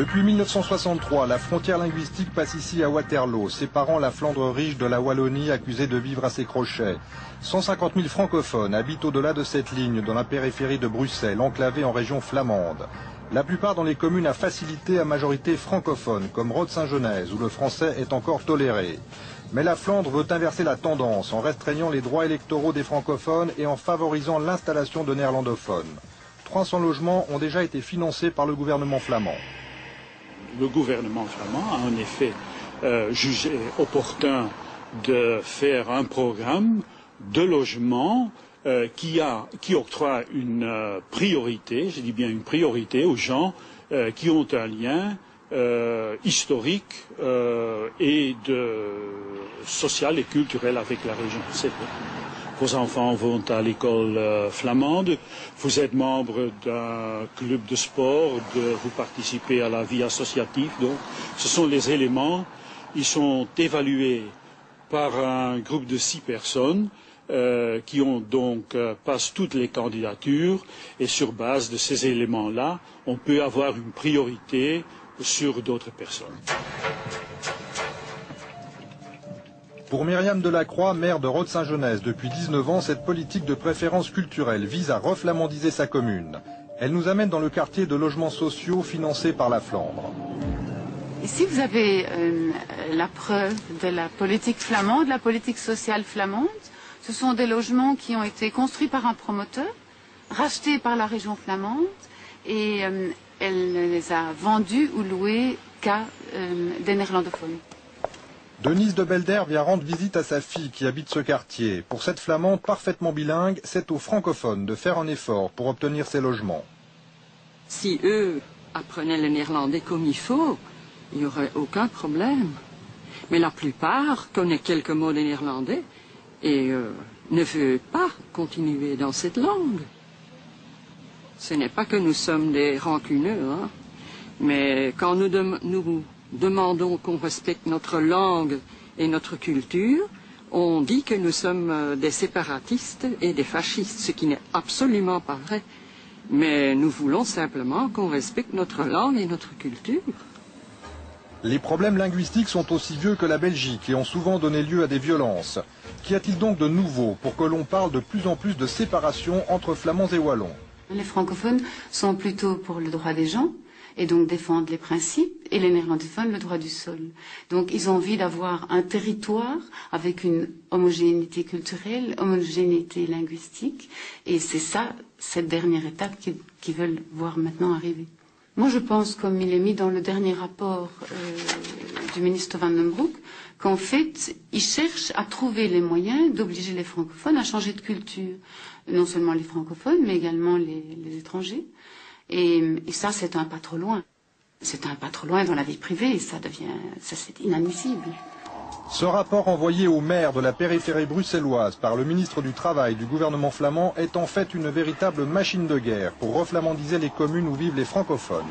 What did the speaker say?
Depuis 1963, la frontière linguistique passe ici à Waterloo, séparant la Flandre riche de la Wallonie accusée de vivre à ses crochets. 150 000 francophones habitent au-delà de cette ligne, dans la périphérie de Bruxelles, enclavée en région flamande. La plupart dans les communes à facilité à majorité francophone, comme Rode-Saint-Genèse, où le français est encore toléré. Mais la Flandre veut inverser la tendance en restreignant les droits électoraux des francophones et en favorisant l'installation de néerlandophones. 300 logements ont déjà été financés par le gouvernement flamand. Le gouvernement flamand a en effet jugé opportun de faire un programme de logement qui octroie une priorité, je dis bien une priorité aux gens qui ont un lien historique et social et culturel avec la région. C'est vrai. Vos enfants vont à l'école flamande, vous êtes membre d'un club de sport, vous participez à la vie associative. Donc, ce sont les éléments, ils sont évalués par un groupe de 6 personnes qui ont donc passent toutes les candidatures et sur base de ces éléments-là, on peut avoir une priorité sur d'autres personnes. Pour Myriam Delacroix, maire de Rode-Saint-Genèse depuis 19 ans, cette politique de préférence culturelle vise à reflamandiser sa commune. Elle nous amène dans le quartier de logements sociaux financé par la Flandre. Ici, vous avez la preuve de la politique flamande, la politique sociale flamande. Ce sont des logements qui ont été construits par un promoteur, rachetés par la région flamande, et elle ne les a vendus ou loués qu'à des néerlandophones. Denise de Belder vient rendre visite à sa fille qui habite ce quartier. Pour cette flamande parfaitement bilingue, c'est aux francophones de faire un effort pour obtenir ces logements. Si eux apprenaient le néerlandais comme il faut, il n'y aurait aucun problème. Mais la plupart connaissent quelques mots de néerlandais et ne veulent pas continuer dans cette langue. Ce n'est pas que nous sommes des rancuneux, hein, mais quand nous demandons qu'on respecte notre langue et notre culture, on dit que nous sommes des séparatistes et des fascistes, ce qui n'est absolument pas vrai. Mais nous voulons simplement qu'on respecte notre langue et notre culture. Les problèmes linguistiques sont aussi vieux que la Belgique et ont souvent donné lieu à des violences. Qu'y a-t-il donc de nouveau pour que l'on parle de plus en plus de séparation entre flamands et wallons? Les francophones sont plutôt pour le droit des gens, et donc défendent les principes, et les néerlandophones le droit du sol. Donc ils ont envie d'avoir un territoire avec une homogénéité culturelle, homogénéité linguistique, et c'est ça, cette dernière étape qu'ils veulent voir maintenant arriver. Moi je pense, comme il est mis dans le dernier rapport du ministre Van den Broek, qu'en fait, ils cherchent à trouver les moyens d'obliger les francophones à changer de culture. Non seulement les francophones, mais également les étrangers. Et ça, c'est un pas trop loin. C'est un pas trop loin dans la vie privée, ça c'est inadmissible. Ce rapport envoyé au maire de la périphérie bruxelloise par le ministre du Travail du gouvernement flamand est en fait une véritable machine de guerre pour reflamandiser les communes où vivent les francophones.